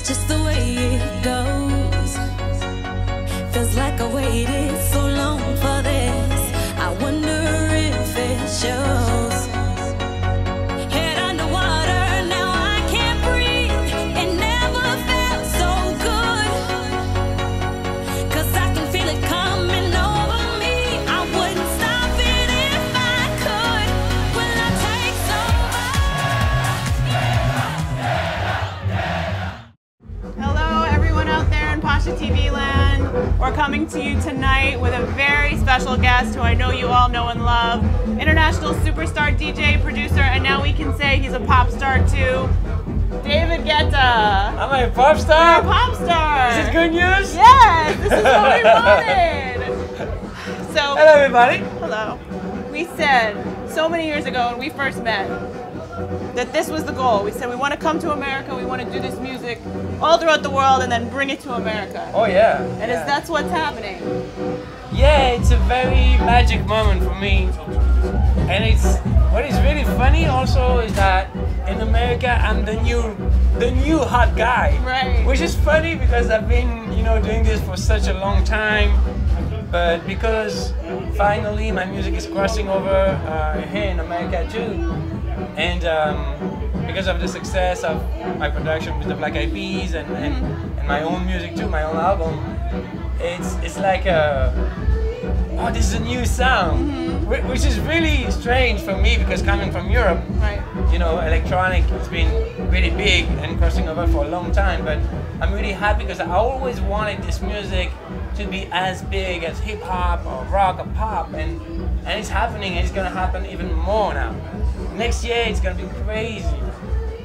just the way it goes. Feels like I waited so long for this. I wonder if it shows. Head underwater, now I can't breathe. It never felt so good. 'Cause I can feel it coming over me. I wouldn't stop it if I could. Will I take so much? Hello everyone out there in Pacha TV land. We're coming to you tonight with a very special guest who I know you all know and love. International superstar DJ, producer, and now we can say he's a pop star too. David Guetta. Am I a pop star? You're a pop star. Is this good news? Yes, this is what we wanted. So, hello everybody. hello. We said so many years ago when we first met that this was the goal. We said we want to come to America, we want to do this music all throughout the world and then bring it to America. Oh yeah. And yeah. that's what's happening. Yeah, it's a very magic moment for me. And it's what is really funny also is that in America I'm the new hot guy. Right. Which is funny because I've been, doing this for such a long time. But because finally my music is crossing over here in America too. And because of the success of my production with the Black Eyed Peas and my own music too, my own album, it's like oh, this is a new sound, which is really strange for me because coming from Europe, Right. Electronic has been really big and crossing over for a long time. But I'm really happy because I always wanted this music to be as big as hip hop or rock or pop, and it's happening. And it's gonna happen even more now. Next year it's gonna be crazy.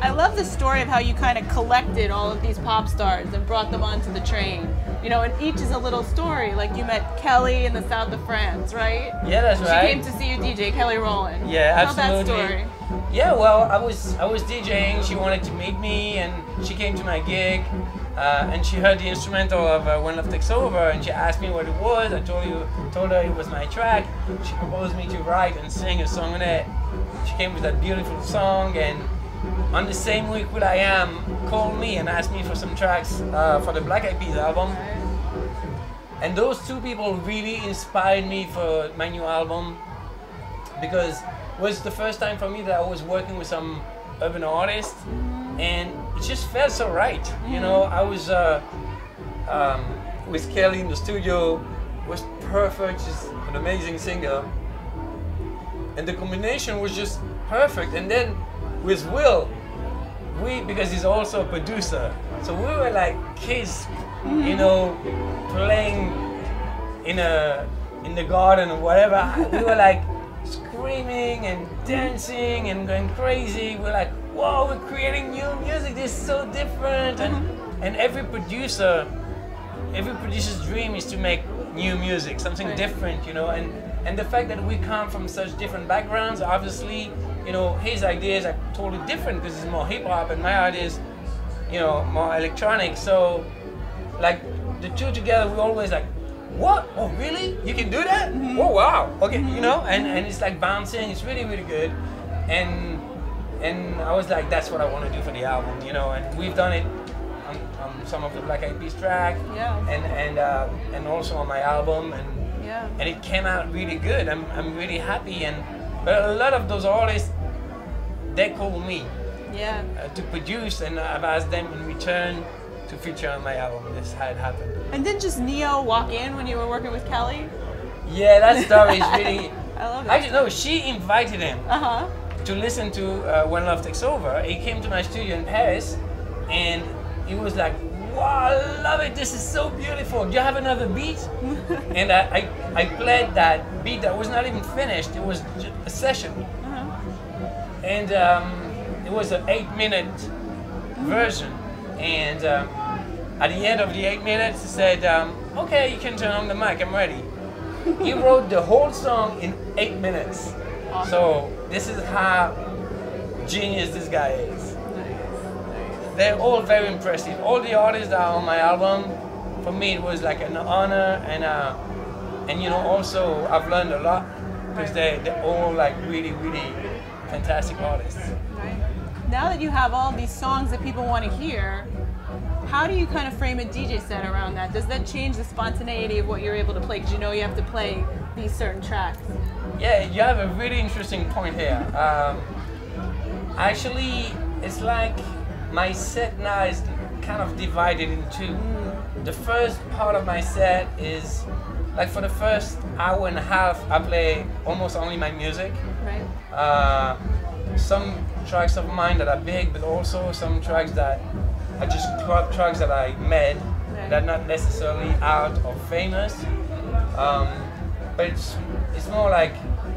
I love the story of how you kind of collected all of these pop stars and brought them onto the train. And each is a little story. Like you met Kelly in the south of France, right? Yeah, that's right. She came to see you DJ, Kelly Rowland. Yeah, Tell absolutely. that story. Yeah, well, I was DJing. She wanted to meet me, and she came to my gig, and she heard the instrumental of When Love Takes Over, and she asked me what it was. I told her it was my track. She proposed me to write and sing a song on it. She came with that beautiful song, and on the same week, will.i.am called me and asked me for some tracks for the Black Eyed Peas album. And those two people really inspired me for my new album because it was the first time for me that I was working with some urban artists, and it just felt so right. I was with Kelly in the studio, was perfect, she's an amazing singer. And the combination was just perfect. And then with Will, because he's also a producer, so we were like kids, playing in the garden or whatever. We were like screaming and dancing and going crazy. We're like, whoa, we're creating new music. This is so different. And every producer's dream is to make new music, something different, And the fact that we come from such different backgrounds, obviously, his ideas are totally different because it's more hip hop, and my ideas, more electronic. So, like the two together, we always like, what? Oh, really? You can do that? Oh, wow. Okay, and it's like bouncing. It's really, really good. And I was like, that's what I want to do for the album, And we've done it on some of the Black Eyed Peas track, and also on my album, and it came out really good. I'm really happy, but a lot of those artists, they call me to produce, and I've asked them in return to feature on my album. This is how it happened. And didn't just Neo walk in when you were working with Kelly? Yeah, that story is really. I love it. Actually, no, she invited him to listen to When Love Takes Over. He came to my studio in Paris, and he was like, wow, I love it, this is so beautiful. Do you have another beat? And I played that beat that was not even finished. It was just a session. And it was an 8-minute version. And at the end of the 8 minutes, he said, okay, you can turn on the mic, I'm ready. He wrote the whole song in 8 minutes. Awesome. So this is how genius this guy is. They're all very impressive. All the artists that are on my album, for me it was like an honor, and also I've learned a lot because they're all like really, really fantastic artists. Right. Now that you have all these songs that people want to hear, How do you kind of frame a DJ set around that? Does that change the spontaneity of what you're able to play? Because you know you have to play these certain tracks. Yeah, you have a really interesting point here. Actually, it's like my set now is kind of divided in two. The first part of my set is like for the first hour and a half, I play almost only my music. Right. Some tracks of mine that are big, but also some tracks that are just club tracks that I made, Right. that are not necessarily out or famous. But it's more like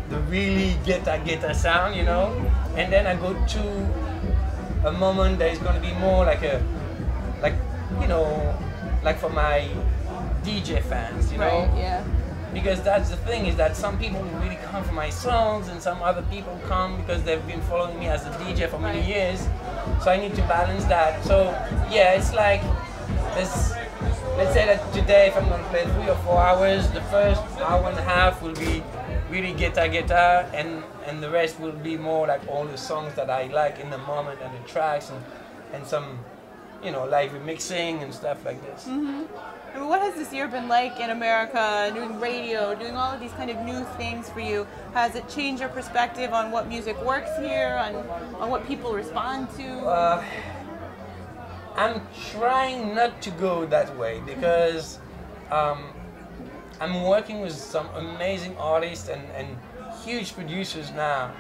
the really Guetta sound, you know. And then I go to a moment that is going to be more like you know, like for my DJ fans, you know. Right. Yeah. Because that's the thing, is that some people really come for my songs and some other people come because they've been following me as a DJ for many Right. years. So I need to balance that. So yeah, it's like this. Let's say that today, if I'm going to play 3 or 4 hours, the first hour and a half will be really Guetta, and the rest will be more like all the songs that I like in the moment, and the tracks, and some, you know, live remixing and stuff like this. Mm-hmm. I mean, what has this year been like in America, doing radio, doing all of these kind of new things for you? Has it changed your perspective on what music works here, on what people respond to? I'm trying not to go that way because I'm working with some amazing artists and huge producers now,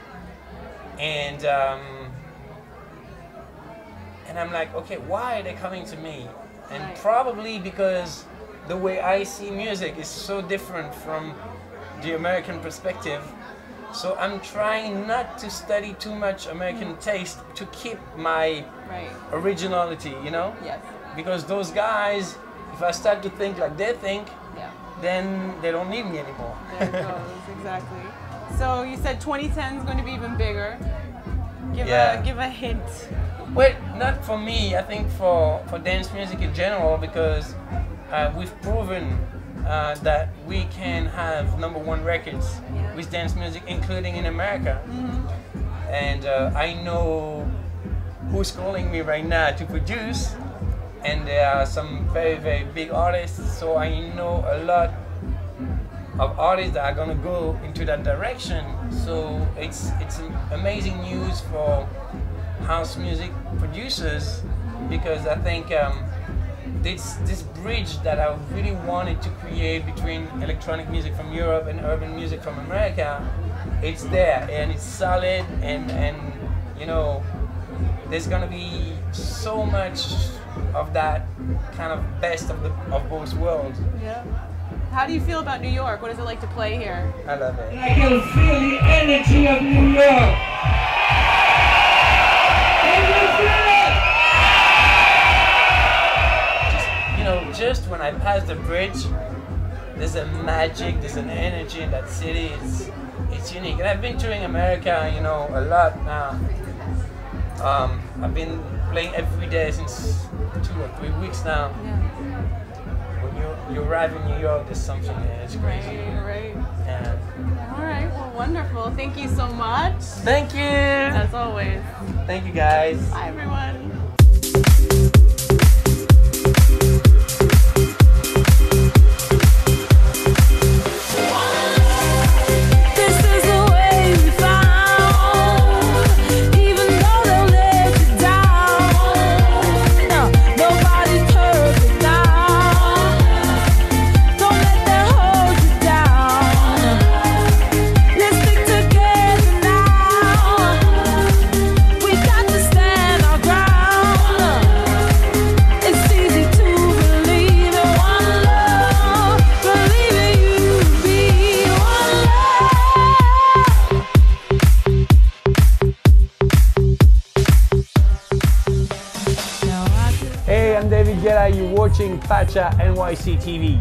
and I'm like, okay, why are they coming to me? And Right. probably because the way I see music is so different from the American perspective. So I'm trying not to study too much American taste to keep my Right. originality, you know? Yes. Because those guys, if I start to think like they think, Yeah. then they don't need me anymore. There it goes. Exactly. So you said 2010 is going to be even bigger. Give a hint. Well, not for me, I think for dance music in general, because we've proven that we can have #1 records Yeah. with dance music, including in America. Mm-hmm. And I know who's calling me right now to produce, and there are some very, very big artists, so I know a lot of artists that are gonna go into that direction. So it's amazing news for house music producers, because I think this bridge that I really wanted to create between electronic music from Europe and urban music from America, it's there and it's solid, and you know, there's gonna be so much of that kind of best of both worlds. Yeah. How do you feel about New York? What is it like to play here? I love it. I can feel the energy of New York. Can you feel it? You know, just when I pass the bridge, there's a magic, there's an energy in that city. It's unique. And I've been touring America, you know, a lot now. I've been playing every day since 2 or 3 weeks now. Yeah. When you arrive in New York, there's something there. It's crazy. Right. Yeah. All right. Well, wonderful. Thank you so much. Thank you. As always. Thank you, guys. Bye, everyone. This is the way we found, even though they'll let you down. No, nobody's perfect now. Don't let that hold you down. Let's stick together now. We got to stand our ground. It's easy to believe in one love, believe in you to be one love. Now I could Hey, I'm David Guetta. You're watching Pacha NYC TV.